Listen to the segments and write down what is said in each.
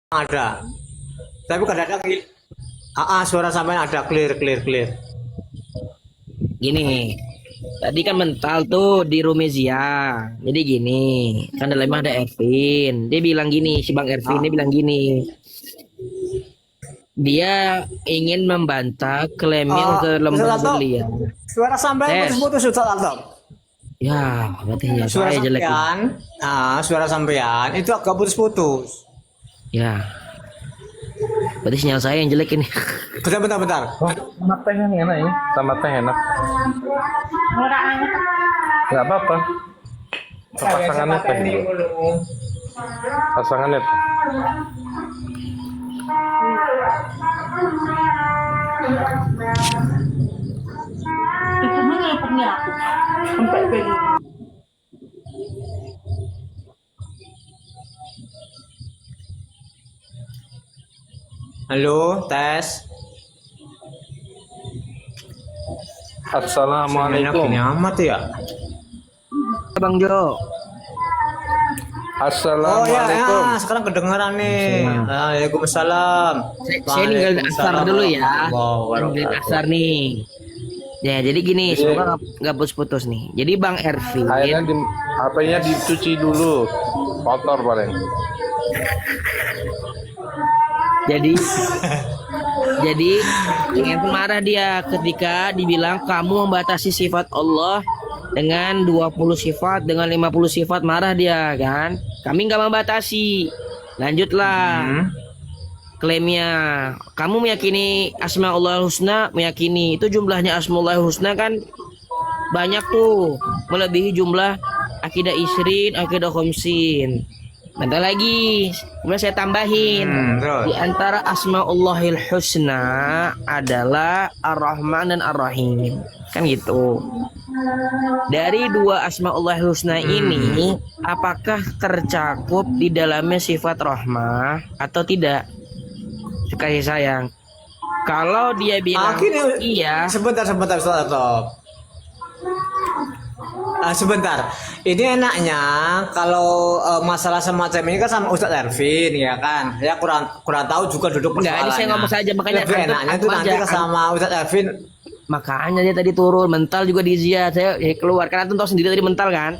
ada. Tapi kadang-kadang suara sampean ada clear clear clear. Gini, tadi kan mental tuh di Rumezia. Jadi gini, kan dalamnya ada Ervin. Dia bilang gini, si Bang Ervin dia bilang gini. Dia ingin membantah klaimnya ke lembaga berlian. Suara sampean putus-putus Ustaz Alto. Ya, berarti ya Suara saya jelek. sampean, suara sampean itu agak putus-putus. Ya. Berarti sinyal saya yang jelek ini. Bentar. Oh, sama teh yang enak ini. Sama teh enak. Nggak apa-apa. Pasangannya teh dulu. Pasangannya teh. Itu mana pernah aku sampai pengen. Halo, tes. Assalamualaikum. Gini amat ya. Bang Jo. Assalamualaikum. Sekarang kedengeran nih. Waalaikumsalam. Saya ninggalin asar dulu ya. Ninggalin asar nih. Ya, jadi gini, semoga nggak putus-putus nih. Jadi Bang Ervin, Airnya di HP-nya dicuci dulu. Kotor paling. jadi ingin marah dia ketika dibilang kamu membatasi sifat Allah dengan 20 sifat, dengan 50 sifat, marah dia kan. Kami nggak membatasi. Lanjutlah. Klaimnya, kamu meyakini Asmaul Husna, meyakini itu jumlahnya Asmaul Husna kan banyak tuh, melebihi jumlah akidah isrin, akidah khamsin. Bentar lagi, kemudian saya tambahin di antara Asmaullahil Husna adalah Ar-Rahman dan Ar-Rahim, kan gitu. Dari dua Asmaullahil Husna ini, apakah tercakup di dalamnya sifat rahmah atau tidak? Kasih sayang. Kalau dia bilang iya. Sebentar Ustaz Alto. Sebentar, ini enaknya kalau masalah semacam ini kan sama Ustadz Ervin ya kan. Saya kurang tahu juga duduk persoalannya. Enggak, ini saya ngomong saja, makanya lebih enaknya itu nanti sama Ustadz Ervin. Makanya dia tadi turun, mental juga di Zia. Saya keluar, karena tuh tahu sendiri tadi mental kan.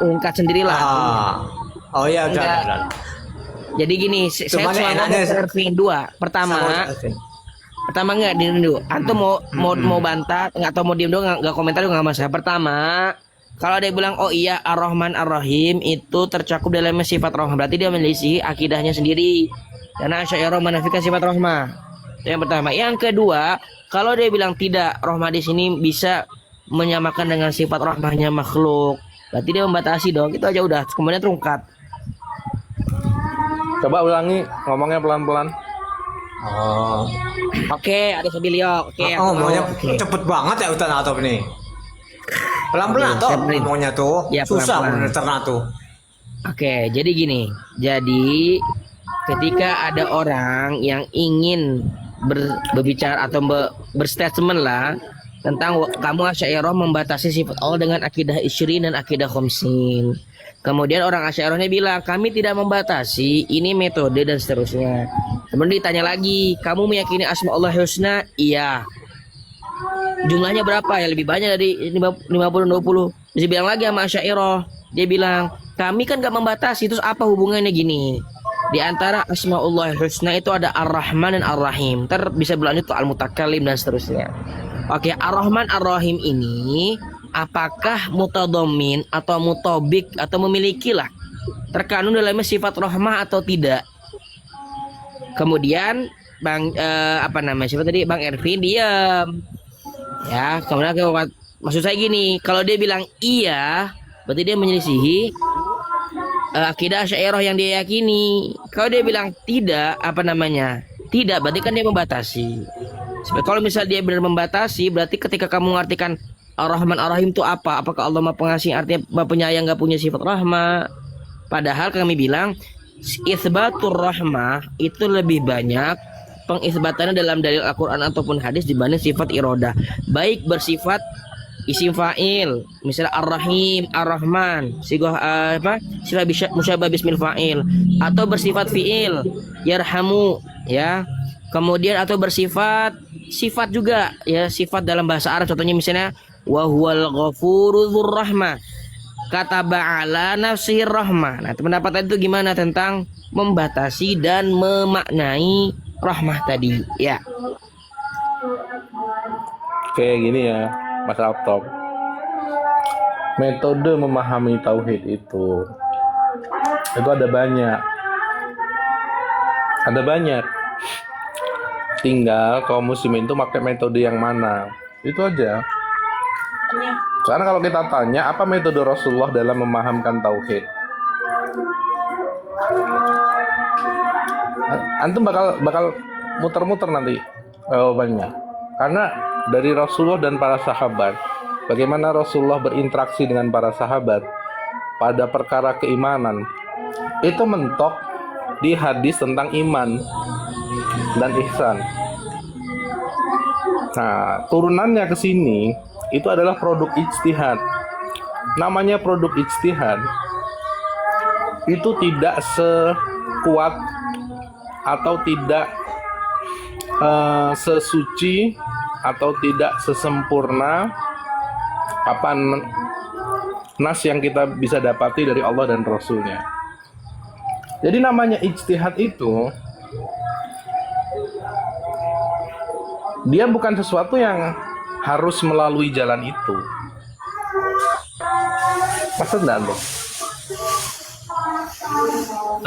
Ungkat sendirilah. Oh iya udah. Jadi gini, saya cuma ngomong Ervin dua. Pertama nggak diem dulu. Antum mau bantah nggak, atau mau diem dulu nggak komentar juga nggak masalah. Pertama, kalau dia bilang oh iya Ar-Rahman Ar-Rahim itu tercakup dalam sifat rahmah, berarti dia menyelisihi akidahnya sendiri. Karena Asy'ariyah menafikan sifat rahmah. Itu yang pertama. Yang kedua, kalau dia bilang tidak, rahmah di sini bisa menyamakan dengan sifat rahmahnya makhluk, berarti dia membatasi dong. Itu aja udah. Kemudian terungkap. Coba ulangi ngomongnya pelan-pelan. Oke, ada Sabilio. Oke. Maunya cepet banget ya Ustaz Alto ini. Pelan-pelan toh ngomongnya tuh. Ya, susah pelan-pelan. bener cerna tuh. Oke, jadi gini. Jadi ketika ada orang yang ingin berbicara atau berstatement lah tentang kamu Asy'ariyah membatasi sifat Allah dengan akidah isrin dan akidah khamsin. Kemudian orang Asy'ariyahnya bilang kami tidak membatasi, ini metode dan seterusnya. Kemudian ditanya lagi, kamu meyakini Asmaul Husna? Iya. Jumlahnya berapa? Ya lebih banyak dari 50 dan 20. Dia bilang lagi sama Asy'ariyah, dia bilang kami kan gak membatasi, terus apa hubungannya gini? Di antara Asmaul Husna itu ada Ar-Rahman dan Ar-Rahim. Ntar bisa berlanjut ke Al-Mutakallim dan seterusnya. Oke, Ar-Rahman Ar-Rahim ini apakah mutadhammin atau mutobik atau memiliki lah terkandung dalamnya sifat rahmah atau tidak? Kemudian Bang siapa tadi, Bang Ervin diam. Ya, kemudian maksud saya gini, kalau dia bilang iya, berarti dia menyelisihi akidah Asy'ariyah yang dia yakini. Kalau dia bilang tidak, tidak, berarti kan dia membatasi. Kalau misal dia benar membatasi, berarti ketika kamu mengartikan Ar-Rahman Ar-Rahim itu apa? Apakah Allah Maha Pengasih artinya Maha Penyayang gak punya sifat rahmah? Padahal kami bilang isbatur rahmah itu lebih banyak pengisbatannya dalam dalil Al-Quran ataupun hadis dibanding sifat irodah. Baik bersifat isim fa'il, misalnya ar-rahim, ar-rahman, sigah sila musyabah bismil fa'il, atau bersifat fi'il, yarhamu, ya. Kemudian atau bersifat sifat juga, ya, sifat dalam bahasa Arab, contohnya misalnya wa huwal ghafuru dzur rahmah, kataba ala nafsihi rahmah. Nah, pendapat itu gimana tentang membatasi dan memaknai rahmah tadi, ya. Kayak gini ya, Mas Altop. Metode memahami tauhid itu ada banyak. Ada banyak. Tinggal kaum muslimin itu pakai metode yang mana. Itu aja. Karena kalau kita tanya apa metode Rasulullah dalam memahamkan tauhid, antum bakal muter-muter nanti jawabannya. Karena dari Rasulullah dan para sahabat, bagaimana Rasulullah berinteraksi dengan para sahabat pada perkara keimanan, itu mentok di hadis tentang iman dan ihsan. Nah, turunannya ke sini itu adalah produk ijtihad. Namanya produk ijtihad itu tidak sekuat atau tidak sesuci atau tidak sesempurna apa nas yang kita bisa dapati dari Allah dan Rasulnya. Jadi namanya ijtihad itu dia bukan sesuatu yang harus melalui jalan itu. Maksud enggak lo?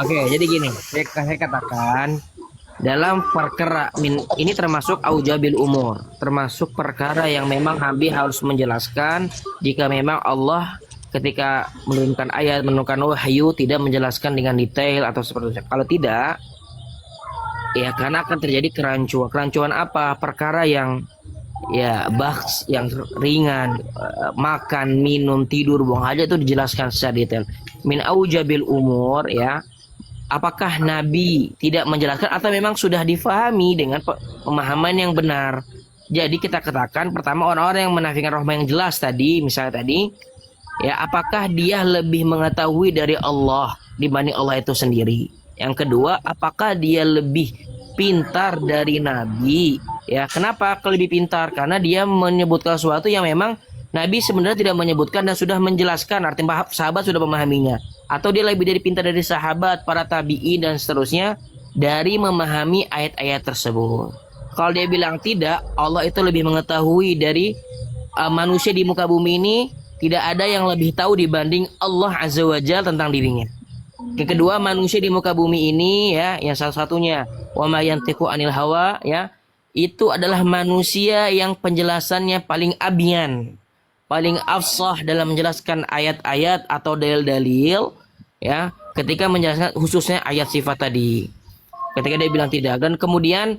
Oke, jadi gini, saya katakan dalam perkara ini termasuk aujabil umur, termasuk perkara yang memang Nabi harus menjelaskan jika memang Allah ketika menurunkan ayat, menurunkan wahyu tidak menjelaskan dengan detail atau seperti itu. Kalau tidak, ya karena akan terjadi kerancuan. Kerancuan apa? Perkara yang ya bahas yang ringan, makan, minum, tidur, buang hajat itu dijelaskan secara detail. Min aujabil umur, ya. Apakah Nabi tidak menjelaskan atau memang sudah difahami dengan pemahaman yang benar? Jadi kita katakan pertama orang-orang yang menafikan rahmah yang jelas tadi, misalnya tadi, ya apakah dia lebih mengetahui dari Allah dibanding Allah itu sendiri? Yang kedua, apakah dia lebih pintar dari Nabi? Ya, kenapa lebih pintar? Karena dia menyebutkan sesuatu yang memang Nabi sebenarnya tidak menyebutkan dan sudah menjelaskan, artinya sahabat sudah memahaminya. Atau dia lebih dari pintar dari sahabat, para tabi'in dan seterusnya dari memahami ayat-ayat tersebut. Kalau dia bilang tidak, Allah itu lebih mengetahui dari manusia di muka bumi ini, tidak ada yang lebih tahu dibanding Allah Azza wa Jalla tentang dirinya. Yang kedua, manusia di muka bumi ini, ya, yang salah satunya wa ma yantiqu anil hawa, ya, itu adalah manusia yang penjelasannya paling abyan, paling afsah dalam menjelaskan ayat-ayat atau dalil-dalil, ya, ketika menjelaskan khususnya ayat sifat tadi. Ketika dia bilang tidak, dan kemudian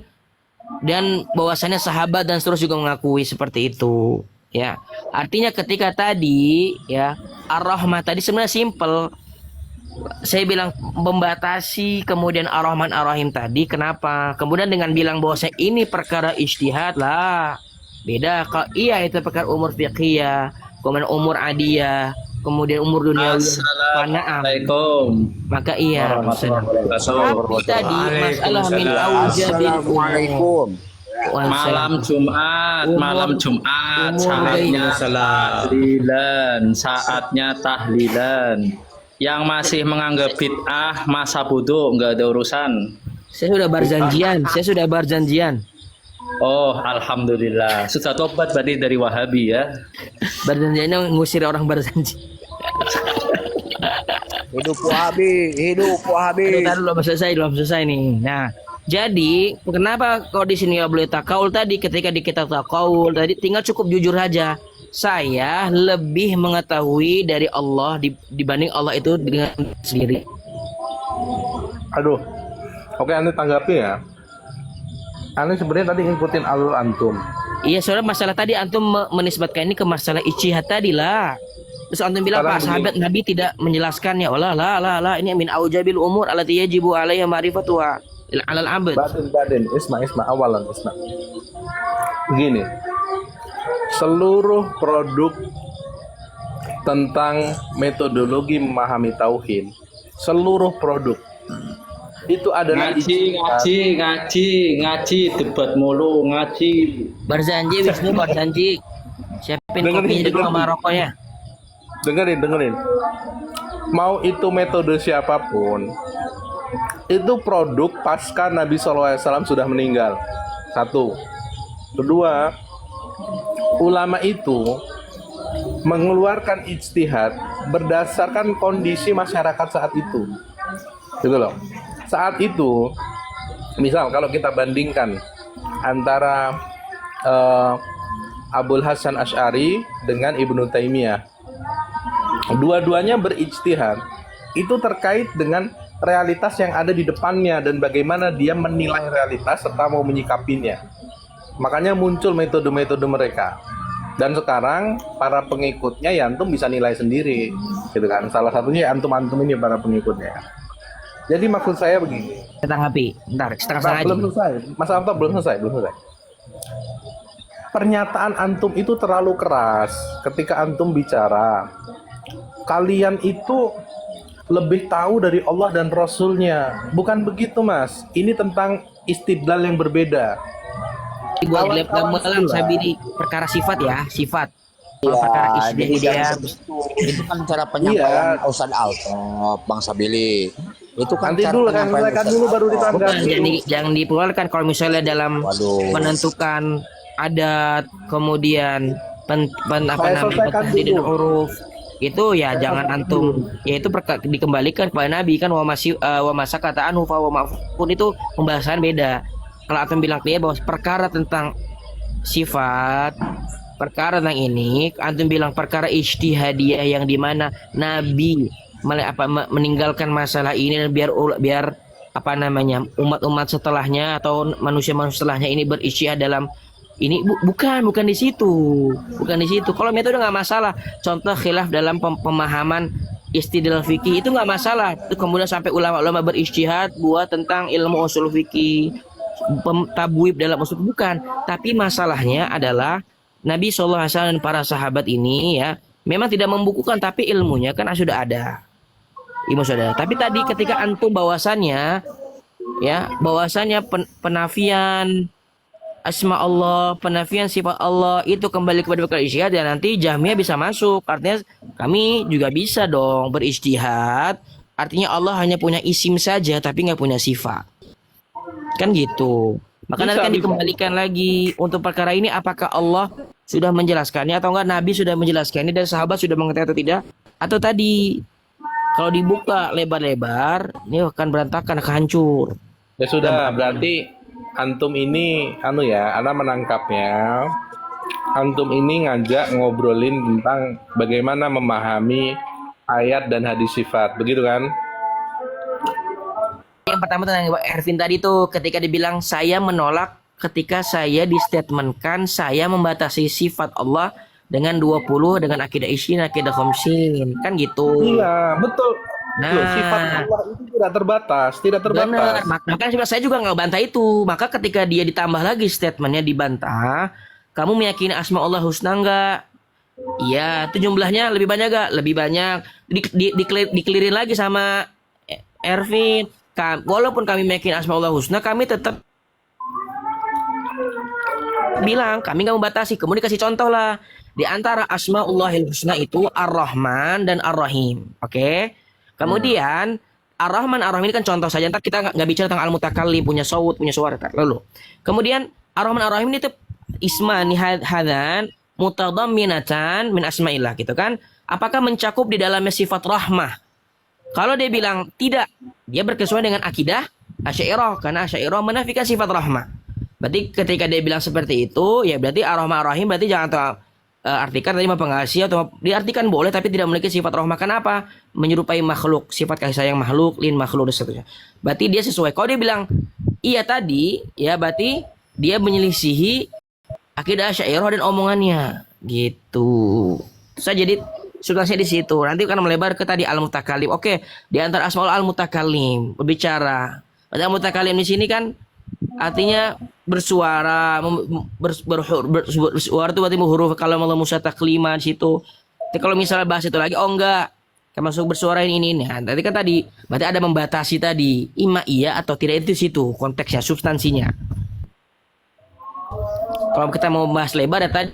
dan bahwasannya sahabat dan seterusnya juga mengakui seperti itu, ya. Artinya ketika tadi, ya, ar-rahmah tadi sebenarnya simple. Saya bilang membatasi, kemudian ar-Rahman ar-Rahim tadi kenapa? Kemudian dengan bilang bahwa saya ini perkara ijtihad lah. Beda. Kalau iya itu perkara umur fiqhiyah, kemudian umur adiyah, kemudian umur dunia. Assalamualaikum. Maka iya. Tapi tadi masalah min aujabil umur. Malam Jumat, saatnya tahlilan. Yang masih menganggap bid'ah masa bodoh, nggak ada urusan. Saya sudah berjanjian. Oh, alhamdulillah. Sudah tobat berarti dari Wahabi, ya. Berjanjiannya ngusir orang berjanji. Hidup Wahabi. Belum selesai nih. Nah, jadi kenapa kalau di sini nggak boleh takaul tadi? Ketika di kita takaul tadi, tinggal cukup jujur aja. Saya lebih mengetahui dari Allah dibanding Allah itu dengan sendiri. Aduh. Oke, Anda tanggapi ya. Anda sebenarnya tadi ngikutin alur antum. Iya, soalnya masalah tadi antum menisbatkan ini ke masalah ijtihad tadi lah. Terus antum bilang Pak, sahabat Nabi tidak menjelaskannya. Oh lah, ini min aujabil umur allati yajibu alaiha ma'rifatuha alal abd. Batin. Isma awalan. Begini. seluruh produk tentang metodologi memahami tauhid, seluruh produk itu adalah ngaji, debat mulu, ngaji. Barzanji Wisnu, Barzanji. Siapin Dengerin, kopinya dulu dengerin. sama rokoknya. dengerin. Mau itu metode siapapun, itu produk pasca Nabi SAW sudah meninggal. Satu. Kedua, ulama itu mengeluarkan ijtihad berdasarkan kondisi masyarakat saat itu. Gitu loh. Saat itu, misal kalau kita bandingkan antara Abul Hasan Asy'ari dengan Ibnu Taimiyah, dua-duanya berijtihad itu terkait dengan realitas yang ada di depannya dan bagaimana dia menilai realitas serta mau menyikapinya. Makanya muncul metode-metode mereka. Dan sekarang para pengikutnya ya antum bisa nilai sendiri, gitu kan. Salah satunya ya antum-antum ini para pengikutnya. Jadi maksud saya begini. Tanggapi, ntar setengah Nah, aja. belum selesai. Mas Alta belum selesai. Pernyataan antum itu terlalu keras ketika antum bicara. Kalian itu lebih tahu dari Allah dan Rasulnya. Bukan begitu, Mas. Ini tentang istidlal yang berbeda. Gua gelap Kawan-kawan dalam pula. sabiri perkara sifat ya, sifat. Iya, Perkara jadi dia jangan itu kan cara penyampaian Iya. Ustadz Alto, Bang Sabili. Itu kan Nanti cara dulu kan penyampaian selesaikan Ustadz dulu baru Alto. ditanggapi. Bukan, jangan dikeluarkan kalau misalnya dalam Waduh. menentukan adat, kemudian apa Saya namanya selesaikan penting dan dulu. huruf itu ya jangan antum ya itu dikembalikan kepada Nabi kan wa masa kata anu fa wa ma'fun itu pembahasan beda. Kalau antum bilang dia bahwa perkara tentang sifat, perkara tentang ini antum bilang perkara ijtihadiyah yang dimana Nabi meninggalkan masalah ini dan biar apa namanya umat-umat setelahnya atau manusia-manusia setelahnya ini berijtihad dalam ini bukan di situ, Kalau metode nggak masalah, contoh khilaf dalam pemahaman istidlal fikih itu nggak masalah. Itu kemudian sampai ulama-ulama berijtihad buat tentang ilmu usul fikih, tabwib dalam usul bukan. Tapi masalahnya adalah Nabi SAW dan para sahabat ini ya memang tidak membukukan, tapi ilmunya kan sudah ada. Ilmu sudah ada. Tapi tadi ketika antum bahwasannya penafian asma Allah, penafian sifat Allah itu kembali kepada perkara ijtihad dan nanti Jahmiyah bisa masuk. Artinya kami juga bisa dong berijtihad. Artinya Allah hanya punya isim saja tapi nggak punya sifat. Kan gitu. Maka nanti kan dikembalikan lagi untuk perkara ini apakah Allah sudah menjelaskannya atau enggak, Nabi sudah menjelaskannya dan sahabat sudah mengetahui atau tidak, atau tadi kalau dibuka lebar-lebar ini akan berantakan, akan hancur. Ya sudah, berarti antum ini ana menangkapnya. Antum ini ngajak ngobrolin tentang bagaimana memahami ayat dan hadis sifat, begitu kan? Yang pertama tentang Ervin tadi tuh ketika dibilang saya menolak ketika saya distatementkan saya membatasi sifat Allah dengan 20 dengan akidah isyin, akidah khamsin, kan gitu. Iya, betul. Nah, Loh, sifat Allah itu tidak terbatas. benar. Makanya saya juga nggak bantah itu. Maka ketika dia ditambah lagi statementnya dibantah, kamu meyakini asma Allah husna nggak? Iya, itu jumlahnya lebih banyak gak? Lebih banyak. Dikelirin lagi sama Ervin. Walaupun kami meyakini asma Allah husna, kami tetap bilang kami nggak membatasi. Kemudian kasih contoh lah. Di antara asmaullahil husna itu Ar-Rahman dan Ar-Rahim. Oke? Kemudian Ar-Rahman Ar-Rahim ini kan contoh saja. Ntar kita nggak bicara tentang Al-Mutakallim, punya saut, punya suara. Lalu kemudian Ar-Rahman Ar-Rahim ini tuh ismani hadan mutadamminatan min asma'illah gitu kan. Apakah mencakup di dalamnya sifat rahmah? Kalau dia bilang tidak, dia berkesuaian dengan akidah Asy'ariyah karena Asy'ariyah menafikan sifat rahmah. Berarti ketika dia bilang seperti itu, ya berarti Ar-Rahman Ar-Rahim berarti jangan artikan tadi Maha Pengasih atau diartikan boleh tapi tidak memiliki sifat rahmah. Kenapa? Menyerupai makhluk, sifat kasih sayang makhluk, lin makhluk dan seterusnya. Berarti dia sesuai. Kalau dia bilang iya tadi, ya berarti dia menyelisihi akidah Asy'ariyah dan omongannya. Gitu. Saya jadi substansinya di situ. Nanti kan melebar ke tadi Al-Mutakallim. Oke, di antara asmaul Al-Mutakallim berbicara. Al-Mutakallim di sini kan artinya bersuara, bersuara itu berarti huruf kalau mau musa taklima di situ. Tapi kalau misalnya bahas itu lagi, oh enggak, termasuk bersuara ini. Nah, tadi kan tadi berarti ada membatasi tadi, ima iya atau tidak itu situ konteksnya, substansinya. Kalau kita mau bahas lebar ya tadi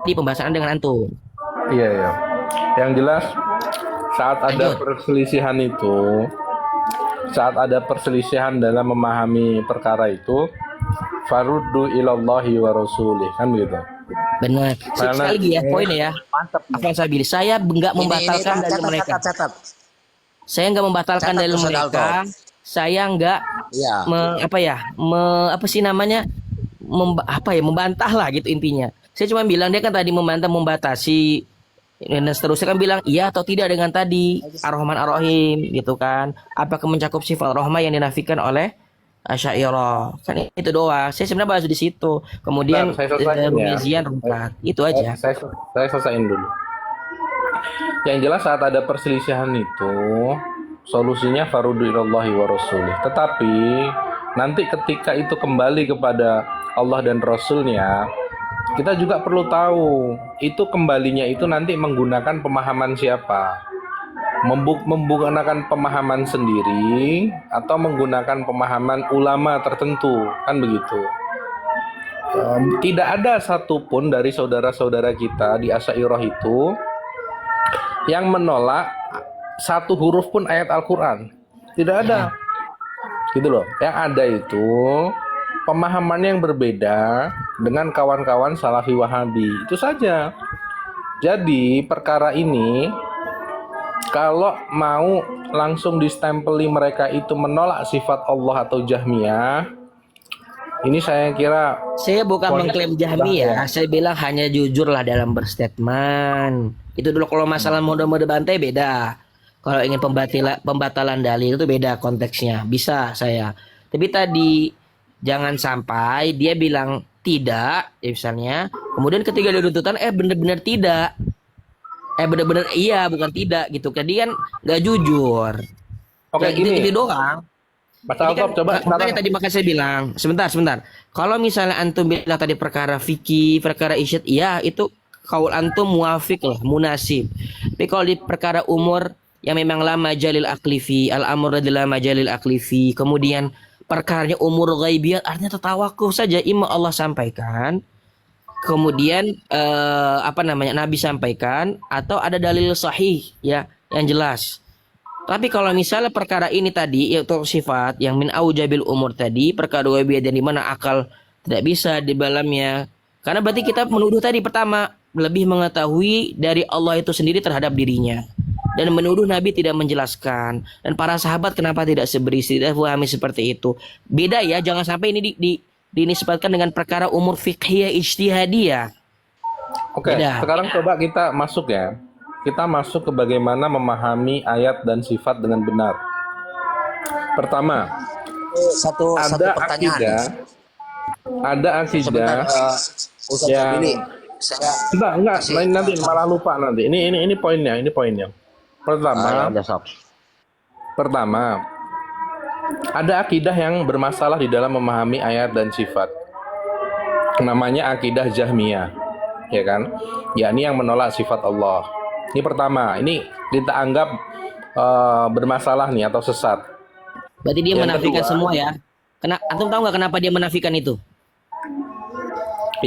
di pembahasan dengan antum. Iya, iya. Yang jelas saat ada perselisihan itu, saat ada perselisihan dalam memahami perkara itu, faruddu ilallahi wa rasulih, kan begitu. Benar. Sekali lagi ya poinnya ya. Mantap. Afwan Sabili, saya enggak membatalkan dalil mereka. Catat. Saya enggak membatalkan Catat, dalil Ustaz mereka. Alto. Saya enggak Iya. apa sih namanya? Membantah lah gitu intinya. Saya cuma bilang dia kan tadi membantah, membatasi dan seterusnya kan bilang iya atau tidak dengan tadi Ar-Rahman Ar-Rahim gitu kan. Apakah mencakup sifat rahmah yang dinafikan oleh Asy'ariyah? Kan itu doang. Saya sebenarnya bahas di situ. Kemudian Saya selesaiin ya. pengajian rungkat. Itu aja. Saya selesaiin dulu. Yang jelas saat ada perselisihan itu, solusinya faruddu ilallahi wa rasulih. Tetapi nanti ketika itu kembali kepada Allah dan Rasulnya, kita juga perlu tahu itu kembalinya itu nanti menggunakan pemahaman siapa, menggunakan pemahaman sendiri atau menggunakan pemahaman ulama tertentu, kan begitu. Tidak ada satupun dari saudara-saudara kita di Asy'ariyah itu yang menolak satu huruf pun ayat Al-Quran. Tidak ada, gitu loh. Yang ada itu pemahaman yang berbeda dengan kawan-kawan Salafi Wahabi, itu saja. Jadi perkara ini kalau mau langsung distempeli mereka itu menolak sifat Allah atau Jahmiyah, ini saya kira Saya bukan poinnya mengklaim sudah Jahmiyah, saya bilang hanya jujur lah dalam berstatement. Itu dulu kalau masalah mode-mode bantai beda. Kalau ingin pembatalan dalil itu beda konteksnya. Bisa saya. Tapi tadi jangan sampai dia bilang tidak, ya misalnya. Kemudian ketika ada tuntutan, benar-benar tidak. Benar-benar iya, bukan tidak gitu. Tadi kan nggak jujur. Oke, Ya, gini. itu doang. Mas Ini Alto, coba makanya sekarang. tadi makanya saya bilang sebentar. Kalau misalnya antum bilang tadi perkara fikih, perkara isyad, iya itu kaul antum muafiq lah, munasib. Tapi kalau di perkara umur yang memang lama jalil aklifi, al-amr adalah majalil aklifi, kemudian perkaranya umur ghaibiyat, artinya tawakuf saja, imam Allah sampaikan, kemudian Nabi sampaikan, atau ada dalil sahih ya yang jelas. Tapi kalau misalnya perkara ini tadi yaitu sifat yang min aujabil umur tadi, perkara ghaibiyat dan di mana akal tidak bisa di dalamnya, karena berarti kita menuduh tadi pertama lebih mengetahui dari Allah itu sendiri terhadap dirinya, dan menuduh Nabi tidak menjelaskan, dan para sahabat kenapa tidak seberisi, tidak pahami seperti itu. Beda ya, jangan sampai ini dinisbatkan dengan perkara umur fiqhiyah ijtihadiyah. Oke, Beda. sekarang coba kita masuk ya. Kita masuk ke bagaimana memahami ayat dan sifat dengan benar. Pertama, Satu ada pertanyaan. akidah Sebentar, Ustaz yang Sabili, saya enggak, nanti malah lupa nanti. Ini poinnya. Pertama, ada akidah yang bermasalah di dalam memahami ayat dan sifat. Namanya akidah Jahmiyah, ya kan? Yakni yang menolak sifat Allah. Ini pertama, ini kita anggap bermasalah nih atau sesat. Berarti dia Yang menafikan kedua- semua ya. Antum tahu nggak kenapa dia menafikan itu?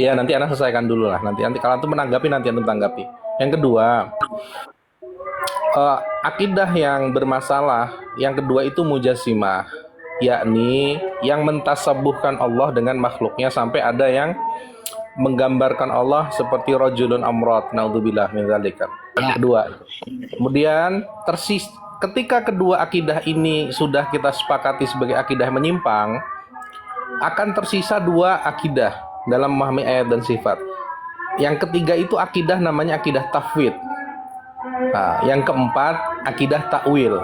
Iya, nanti Anda selesaikan dulu lah. Nanti kalau antum menanggapi, nanti antum tanggapi. Yang kedua, akidah yang bermasalah. Yang kedua itu mujassimah, yakni yang mentasabuhkan Allah dengan makhluknya sampai ada yang menggambarkan Allah seperti rajulun amrad, naudzubillah min dzalika. Ya. Kedua. Kemudian ketika kedua akidah ini sudah kita sepakati sebagai akidah menyimpang, akan tersisa dua akidah dalam memahami ayat dan sifat. Yang ketiga itu akidah namanya akidah tafwid. Nah, yang keempat akidah takwil.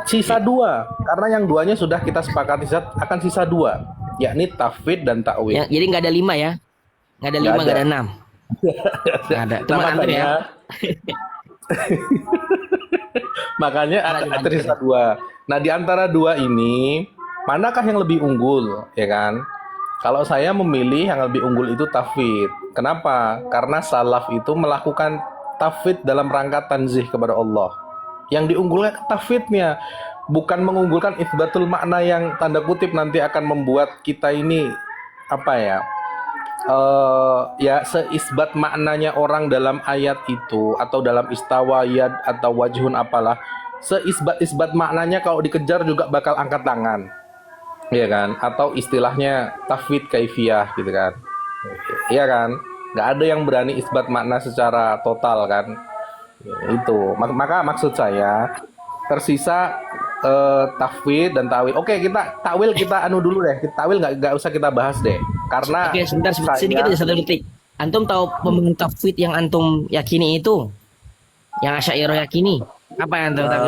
Sisa dua, karena yang duanya sudah kita sepakati, akan sisa dua, yakni tafwid dan takwil. Ya, jadi nggak ada 5 ya? Nggak ada 5, nggak ada 6. Nggak ada. Cuma antum ya. Makanya tersisa dua. Nah, di antara dua ini, manakah yang lebih unggul, ya kan? Kalau saya memilih yang lebih unggul itu tafwid. Kenapa? Karena salaf itu melakukan tafwid dalam rangka tanzih kepada Allah. Yang diunggulkan tafwidnya, bukan mengunggulkan isbatul makna yang tanda kutip nanti akan membuat kita ini apa ya? Ya seisbat maknanya orang dalam ayat itu atau dalam istawa yad atau wajhun apalah, seisbat maknanya kalau dikejar juga bakal angkat tangan, ya kan? Atau istilahnya tafwid kaifiyah gitu kan, iya kan? Nggak ada yang berani isbat makna secara total kan? Itu maka maksud saya tersisa tafwid dan tawil. Oke, kita takwil kita anu dulu deh. Takwil nggak usah kita bahas deh. Karena Oke, sebentar sedikit aja 1 detik. Antum tahu pemahaman tafwid yang antum yakini itu? Yang Asy'ariyah yakini? Apa yang antum tahu?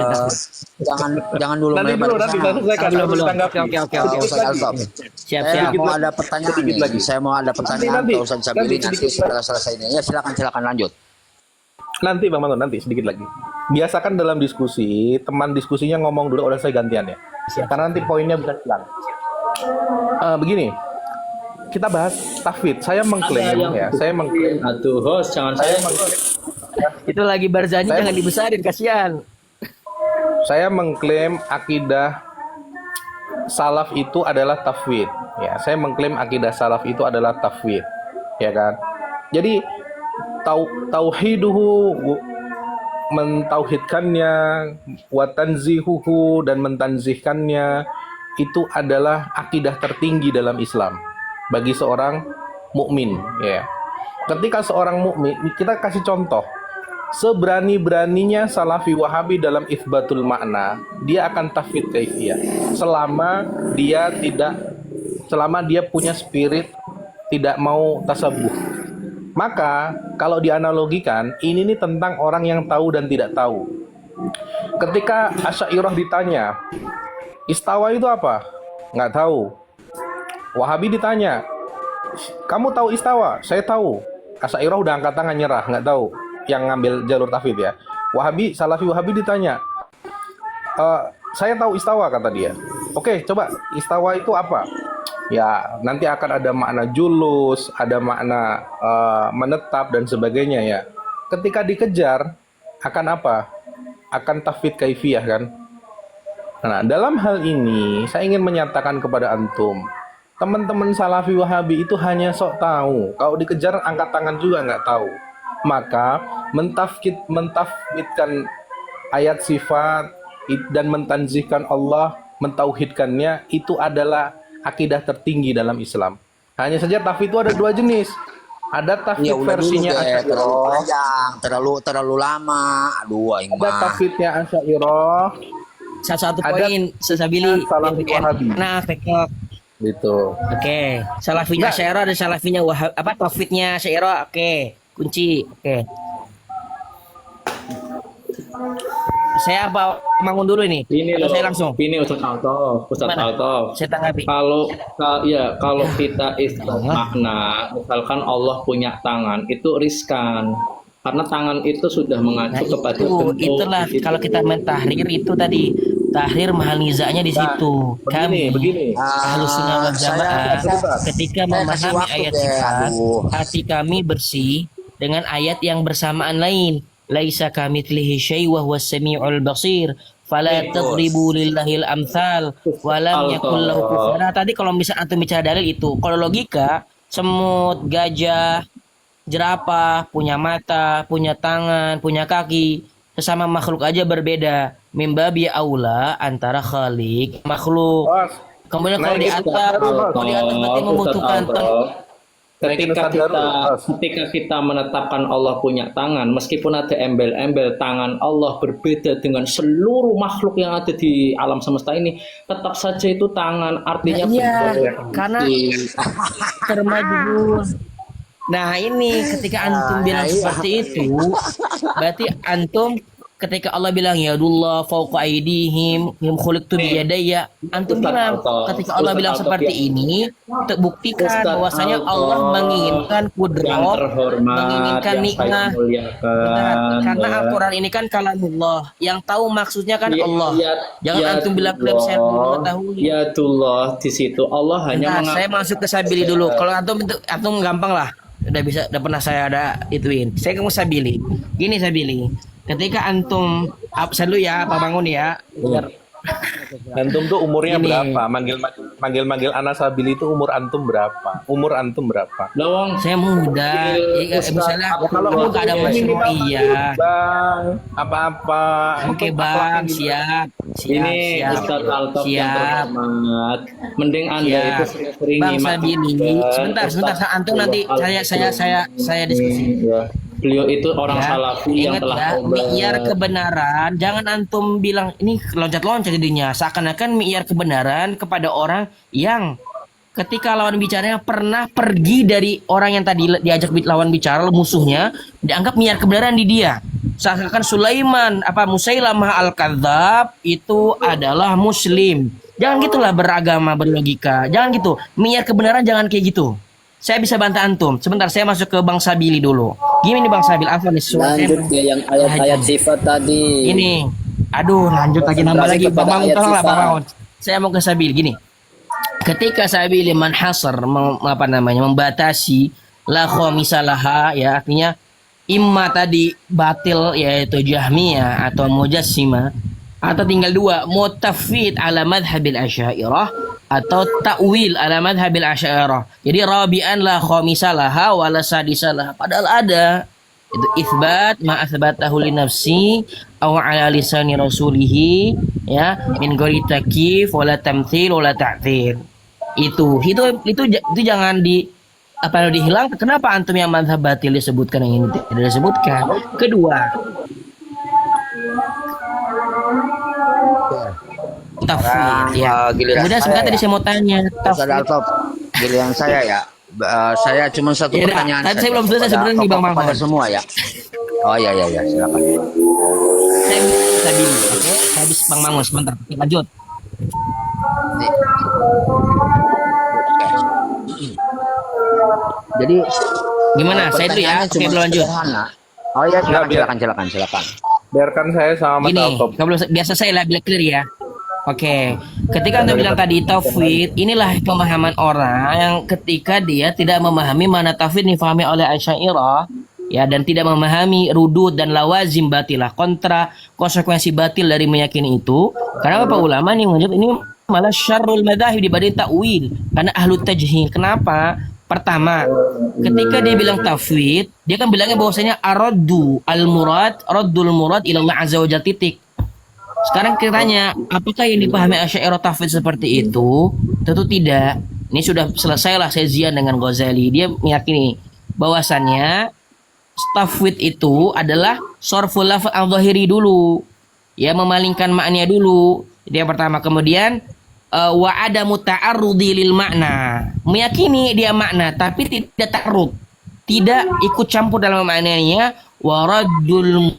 Jangan dulu nanti melebar dulu ke nanti sana. saya kasih Belum. tanggapi. Oke. Ustaz Altab. Siap. Saya mau ada pertanyaan sedikit nih. lagi. Saya mau ada pertanyaan Nanti, ke Ustaz Sabili nanti, nanti setelah selesai ini. Ya silakan lanjut. Nanti Bang Manton, nanti sedikit lagi. Biasakan dalam diskusi, teman diskusinya ngomong dulu, udah saya gantian ya. Karena nanti poinnya bisa hilang. Begini, kita bahas tafwid. Saya mengklaim Aduh, host jangan saya. Itu lagi Barzani Saya- jangan dibesarin, kasihan. Saya mengklaim akidah salaf itu adalah tafwid. Ya, saya mengklaim akidah salaf itu adalah tafwid. Ya kan? Jadi tauhiduhu, mentauhidkannya, wa tanzihuhu, dan mentanzihkannya itu adalah akidah tertinggi dalam Islam bagi seorang mukmin, ya. Ketika seorang mukmin, kita kasih contoh, seberani-beraninya Salafi Wahabi dalam itsbatul makna, dia akan tafwid kaifiyah selama dia punya spirit tidak mau tasabuh. Maka kalau dianalogikan, ini nih tentang orang yang tahu dan tidak tahu. Ketika Asy'ariyah ditanya, istawa itu apa? Nggak tahu. Wahabi ditanya, kamu tahu istawa? Saya tahu. Asy'ariyah udah angkat tangan nyerah, nggak tahu. Yang ngambil jalur tafwid ya. Salafi Wahabi ditanya, saya tahu istawa, kata dia. Oke, coba istawa itu apa? Ya, nanti akan ada makna julus, ada makna menetap dan sebagainya ya. Ketika dikejar, akan apa? Akan tafwid kaifiyah kan? Nah, dalam hal ini saya ingin menyatakan kepada antum, teman-teman Salafi Wahabi itu hanya sok tahu. Kalau dikejar angkat tangan juga nggak tahu. Maka mentafwidkan ayat sifat dan mentanzihkan Allah, mentauhidkannya itu adalah akidah tertinggi dalam Islam. Hanya saja tafwid itu ada dua jenis. Ada tafwid Ya udah dulu versinya deh, terlalu Asy'ariyah. panjang, terlalu lama. Aduh, aing Ada mah. tafwidnya Asy'ariyah. Satu Ada poin Sesabili. Salafi Wahabi. Nah, pekok. Gitu. Oke, Salafinya Nggak. Asy'ariyah dan Salafinya Wahab, apa tafwidnya Asy'ariyah. Oke, kunci. Oke. Saya apa bangun dulu ini? Ini Atau loh. saya langsung? Ini Ustaz Gimana? Alto. Saya tanggapi. Kalau kita isbat makna, misalkan Allah punya tangan, itu riskan. Karena tangan itu sudah mengacu kepada bentuk. Itulah gitu. kalau kita mentahrir itu tadi tahrir mahal nizanya di situ. Kami Begini. Ahlus Sunnah wal Jamaah ketika saya kasih memahami waktu ayat deh, sifat, aduh. hati kami bersih dengan ayat yang bersamaan lain. Laisa kamitslihi syai' wa huwas samiul basir. Fala tadribu lillahil amsal wa lam yakul lahu kufuwan. Nah, tadi kalau bisa antum bicara dalil itu, kalau logika semut, gajah, jerapah punya mata, punya tangan, punya kaki, sesama makhluk aja berbeda. Mimbabi aula antara khalik makhluk. Bos, Kemudian kalau Naikin di atas, Ustaz Alto. kalau di atas berarti membutuhkan Naikin Ustaz Darul. ketika kita menetapkan Allah punya tangan, meskipun ada embel-embel tangan Allah berbeda dengan seluruh makhluk yang ada di alam semesta ini, tetap saja itu tangan, artinya iya, bentuk. karena termajbur. Nah ini ketika antum bilang seperti itu, berarti antum ketika Allah bilang yadullah fauqa aydihim him khuliqtu biyadayya, antum Ustaz bilang Alto, ketika Allah Ustaz bilang Alto, seperti ya. ini terbuktikan Ustaz bahwasanya Alto, Allah menginginkan yang kudrat, terhormat, menginginkan yang saya nikmah. Bentar, muliakan, karena ya. Al-Quran ini kan kalamullah, yang tahu maksudnya kan Ya, Allah. Jangan ya antum bilang tidak bisa mengetahui. Ya Tullah, di situ Allah hanya Bentar, saya masuk ke Sabili dulu. Kalau antum gampang lah. Udah pernah saya ada ituin. Saya ke Sabili. Gini Sabili. Ketika antum saya dulu ya, Pak Bangun ya. Biar Antum tuh umurnya Ini. berapa? Manggil Ana Sabili itu umur antum berapa? Umur antum berapa? Lawang, saya muda. Misalnya kamu gak ada masyru'iyah. Bang, apa-apa. Oke Untuk bang, akhlak yang siap. ini Ustadz Altaf yang Siap. terhormat. Mending Anda Siap. itu sering Bang nyimak Sabili, juga. sebentar, antum nanti saya diskusi. Ya. Beliau itu orang Ya, salafi yang ingat telah ya, tobat. mi'yar kebenaran, jangan antum bilang ini loncat-loncat jadinya. Seakan-akan mi'yar kebenaran kepada orang yang ketika lawan bicaranya pernah pergi dari orang yang tadi diajak lawan bicara musuhnya, dianggap mi'yar kebenaran di dia. Seakan-akan Sulaiman Musailamah al-Kadzab itu adalah muslim. Jangan gitulah beragama, berlogika. Jangan gitu. Mi'yar kebenaran jangan kayak gitu. Saya bisa bantah antum. Sebentar, saya masuk ke Bang Sabili dulu. Gini nih Bang Sabil, apa nih? Lanjut ya yang ayat-ayat sifat tadi. Ini, aduh, lanjut lagi nambah lagi. Konsentrasi Bang kepada Mamun, ayat tolonglah Bang sifat. Mamun. Saya mau ke Sabil. Gini, ketika Sabil manhasar, membatasi la khamisalaha, ya artinya imma tadi batil yaitu Jahmiyah atau Mujassimah, atau tinggal dua, mutafid ala madhabil asyairah atau ta'wil ala madhabil asyairah. Jadi rabi'an la khamisalaha wa la sadisalaha. Padahal ada itu isbat ma asbatahu li nafsi aw ala lisani rasulihi, ya, min ghairi takyif wala tamtsil wala ta'thir. Itu jangan dihilangkan. Kenapa antum yang mazhab batil disebutkan, yang ini tidak disebutkan? Kedua, tafwid, ya. giliran Kemudian saya sebentar tadi ya. saya mau tanya Ustaz tafwid. Altaf, giliran saya ya. Saya cuma satu Ya, pertanyaan. tapi saya saja belum selesai kepada sebenarnya nih, Bang kepada Mahmud. semua ya. Oh iya, silakan. Saya bingung, oke? Saya habis Bang Mangun sebentar. Oke, lanjut. Jadi Gimana? Saya dulu ya. pertanyaannya Oke, cuma belum lanjut. sederhana. Oh iya, silakan. Biarkan saya sama Mas Gini, Altom. kalau biasa saya lah biar clear ya. Oke, ketika anda bilang tadi tauhid, inilah pemahaman orang yang ketika dia tidak memahami mana tauhid difahami oleh Asy'ariyah, ya, dan tidak memahami rudud dan lawazim batilah, kontra konsekuensi batil dari meyakini itu. Karena Bapak ulama nih menunjuk ini malah syarrul madzahib dibanding takwil, karena ahlu tajhil. Kenapa? Pertama, ketika dia bilang tauhid, dia kan bilangnya bahwasanya raddul murad ila Allah azza wa jalla, titik. Sekarang kita tanya, apakah yang dipahami Asy'ariyah tauhid seperti itu? Tentu tidak. Ini sudah selesai lah saya zian dengan Ghazali. Dia meyakini bahwasannya tauhid itu adalah sorful lafaz al-zahiri dulu. Ya, memalingkan maknanya dulu. Itu yang pertama. Kemudian wa adamu ta'arrudi lil makna. Meyakini dia makna tapi tidak ta'arrud. Tidak ikut campur dalam maknanya. Wa raddul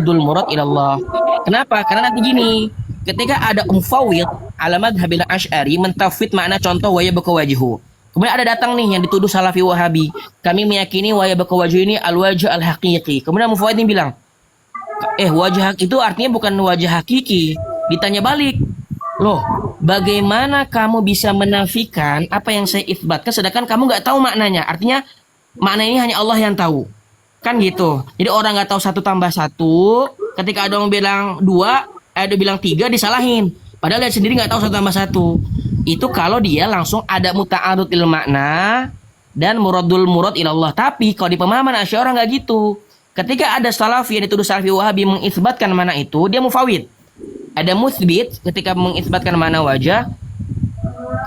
murad ilallah. Kenapa? Karena nanti gini, ketika ada umfawid ala madhabil Asy'ari mentafwid makna contoh waya wajhu. Kemudian ada datang nih yang dituduh Salafi Wahabi. Kami meyakini waya wajhu ini al-wajh al-haqiqi. Kemudian mufawid ini bilang, wajah itu artinya bukan wajah hakiki. Ditanya balik, loh, bagaimana kamu bisa menafikan apa yang saya isbatkan sedangkan kamu nggak tahu maknanya? Artinya makna ini hanya Allah yang tahu. Kan gitu. Jadi orang nggak tahu 1 tambah 1, ketika ada yang bilang 2, ada bilang 3 disalahin. Padahal dia sendiri nggak tahu 1 tambah 1. Itu kalau dia langsung ada muta'arud il makna dan muradul murad ilallah. Tapi kalau di pemahaman Asy'ariyah nggak gitu. Ketika ada Salafi yang dituduh Salafi Wahabi mengisbatkan mana itu, dia mufawid. Ada musbit ketika mengisbatkan makna wajah,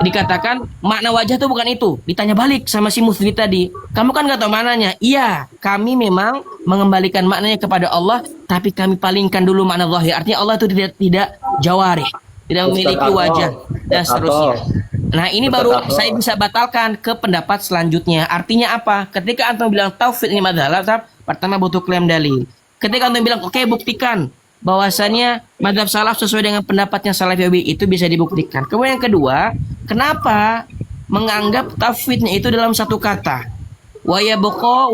dikatakan makna wajah itu bukan itu. Ditanya balik sama si musbit tadi, kamu kan nggak tahu maknanya. Iya, kami memang mengembalikan maknanya kepada Allah, tapi kami palingkan dulu makna zahir. Artinya Allah itu tidak jawarih, tidak memiliki wajah dan seterusnya. Nah ini Ustaz baru Atof. saya bisa batalkan ke pendapat selanjutnya. Artinya apa? Ketika antum bilang tauhid ini madhab, pertama butuh klaim dalil. Ketika antum bilang oke buktikan bahwasannya madhab salaf sesuai dengan pendapatnya Salafi itu bisa dibuktikan. Kemudian yang kedua, kenapa menganggap tauhidnya itu dalam satu kata? Waya boko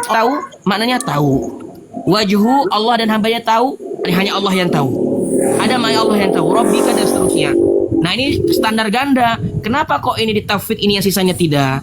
tahu maknanya tahu. Wajhu Allah dan hambanya tahu, hanya Allah yang tahu. Ada makna Allah yang tahu, Rabbika dan seterusnya. Nah ini standar ganda. Kenapa kok ini di tauhid ini yang sisanya tidak?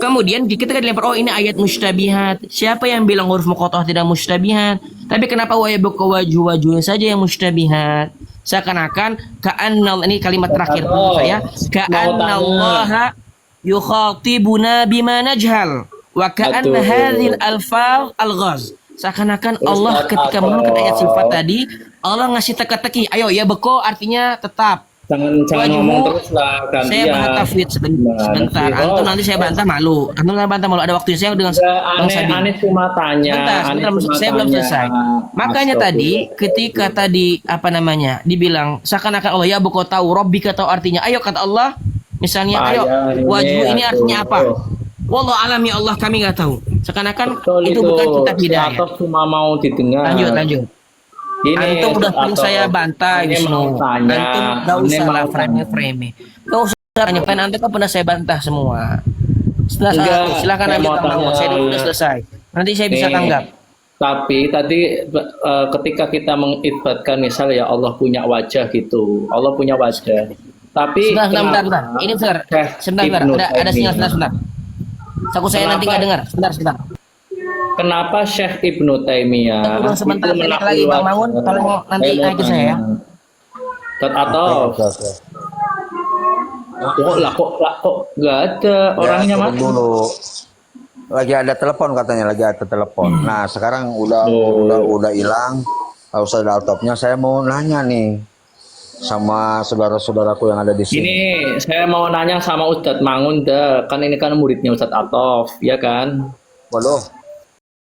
Kemudian kita dilempar, oh ini ayat mustabihat. Siapa yang bilang huruf muqatta'ah tidak mustabihat? Tapi kenapa wa yabqa wajhu saja yang mustabihat? Seakan-akan ka'annal, ini kalimat terakhir saya, ka'annallaha yukhatibuna bima najhal wa ka'anna hadhil alfaz alghaz. Seakan-akan Allah ketika menurunkan ayat sifat tadi, Allah ngasih teka-teki, ayo ya beko artinya tetap. Jangan ngomong terus lah, gantian. Saya bahas tafwid sebentar. Antum nanti saya bantah malu. Antum nanti bantah malu. Ada waktunya saya dengan Bang Sabi. Aneh cuma tanya. Sebentar, saya belum selesai. Makanya tadi ketika tadi apa namanya dibilang seakan-akan Allah ya buko tahu, Rabbika tahu artinya. Ayo kata Allah, misalnya ayo wajhu ini artinya apa? Wallahu alam ya Allah kami nggak tahu. Seakan-akan itu bukan kitab hidayah. Atau cuma mau didengar. Lanjut. Ini antum udah paling saya bantah Wisnu. Antum gak usah lah frame. Gak usah tanya antum kan pernah saya bantah semua. Silakan lanjut Kang. Saya dulu udah selesai. Nanti saya bisa tanggap. Tapi tadi ketika kita mengisbatkan misal ya Allah punya wajah gitu. Allah punya wajah. Tapi Sebentar. Ini sebentar. Ada sinyal sebentar. Saku saya nanti nggak dengar. Sebentar. Kenapa Syekh Ibnu Taimiyah Tunggu sebentar lagi Bang Mangun, tolong nanti aja saya ya. Atau kok nggak ada orangnya Mas? Dulu lagi ada telepon katanya, Nah sekarang udah hilang. Kalau sudah laptopnya, saya mau nanya nih sama saudara-saudaraku yang ada di sini. Ini saya mau nanya sama Ustadz Mangun kan ini kan muridnya Ustadz Atof, ya kan? Waduh.